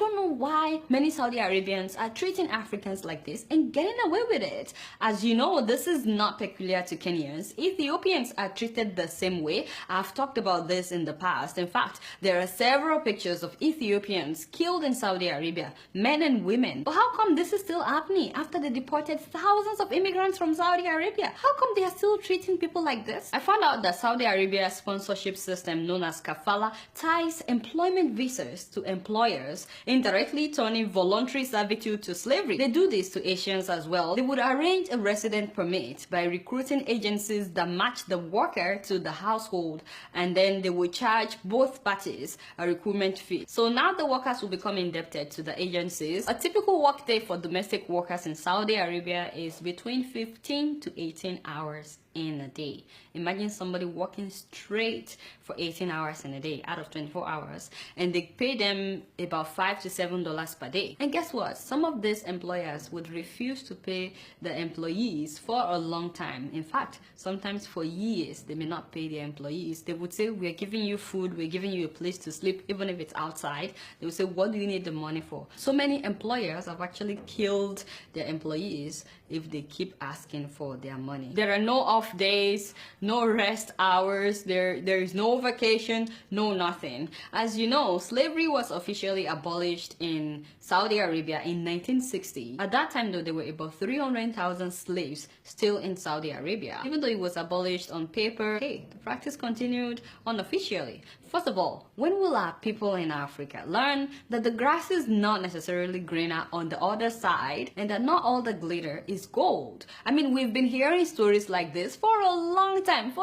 don't know why many Saudi Arabians are treating Africans like this and getting away with it. As you know, this is not peculiar to Kenyans. Ethiopians are treated the same way. I've talked about this in the past. In fact, there are several pictures of Ethiopians killed in Saudi Arabia, men and women. But how come this is still happening after they deported thousands of immigrants from Saudi Arabia? How come they are still treating people like this? I found out that Saudi Arabia's sponsorship system known as kafala ties employment visas to employers, indirectly turning voluntary servitude to slavery. They do this to Asians as well. They would arrange a resident permit by recruiting agencies that match the worker to the household, and then they would charge both parties a recruitment fee. So now the workers will become indebted to the agencies. A typical workday for domestic workers in Saudi Arabia is between 15 to 18 hours in a day. Imagine somebody working straight for 18 hours in a day out of 24 hours, and they pay them about $5 to $7 per day. And guess what? Some of these employers would refuse to pay the employees for a long time. In fact, sometimes for years they may not pay their employees. They would say, we're giving you food, we're giving you a place to sleep, even if it's outside. They would say, what do you need the money for? So many employers have actually killed their employees if they keep asking for their money. There are no off days, no rest hours, there is no vacation, no nothing. As you know, slavery was officially abolished in Saudi Arabia in 1960. At that time though, there were about 300,000 slaves still in Saudi Arabia. Even though it was abolished on paper, hey, the practice continued unofficially. First of all, when will our people in Africa learn that the grass is not necessarily greener on the other side, and that not all the glitter is gold? I mean, we've been hearing stories like this for a long time,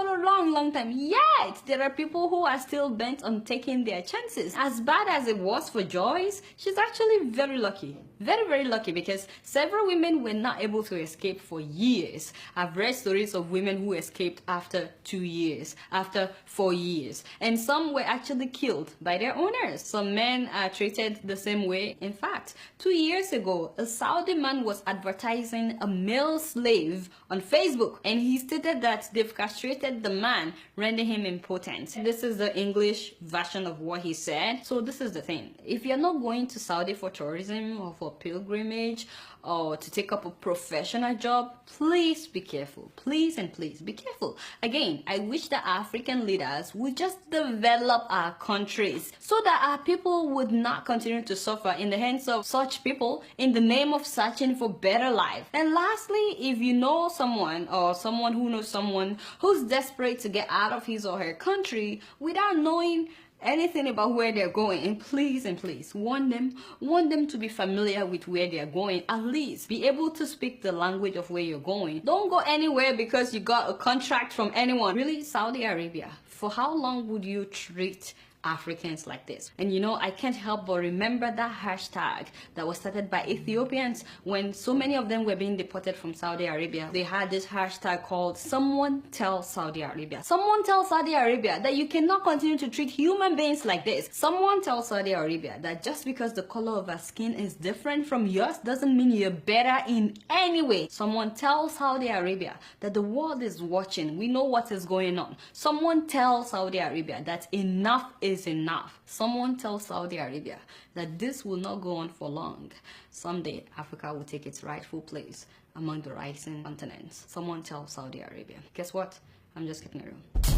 yet there are people who are still bent on taking their chances. As bad as it was for Joyce, she's actually very lucky. Very lucky, because several women were not able to escape for years. I've read stories of women who escaped after 2 years, after 4 years, and some were actually killed by their owners. Some men are treated the same way. In fact, 2 years ago, a Saudi man was advertising a male slave on Facebook, and he stated that they've castrated the man, rendering him impotent. This is the English version of what he said. So this is the thing. If you're not going to Saudi for tourism or for pilgrimage or to take up a professional job, please be careful. Please and please be careful. Again, I wish that African leaders would just develop our countries so that our people would not continue to suffer in the hands of such people in the name of searching for better life. And lastly, if you know someone or someone who knows someone who's desperate to get out of his or her country without knowing anything about where they're going, and please warn them to be familiar with where they're going. At least be able to speak the language of where you're going. Don't go anywhere because you got a contract from anyone. Really, Saudi Arabia, for how long would you treat Africans like this? And you know, I can't help but remember that hashtag that was started by Ethiopians when so many of them were being deported from Saudi Arabia. They had this hashtag called "Someone Tell Saudi Arabia." Someone tell Saudi Arabia that you cannot continue to treat human beings like this. Someone tell Saudi Arabia that just because the color of our skin is different from yours doesn't mean you're better in any way. Someone tell Saudi Arabia that the world is watching. We know what is going on. Someone tell Saudi Arabia that enough is enough. Someone tell Saudi Arabia that this will not go on for long. Someday, Africa will take its rightful place among the rising continents. Someone tell Saudi Arabia. Guess what? I'm just keeping it real.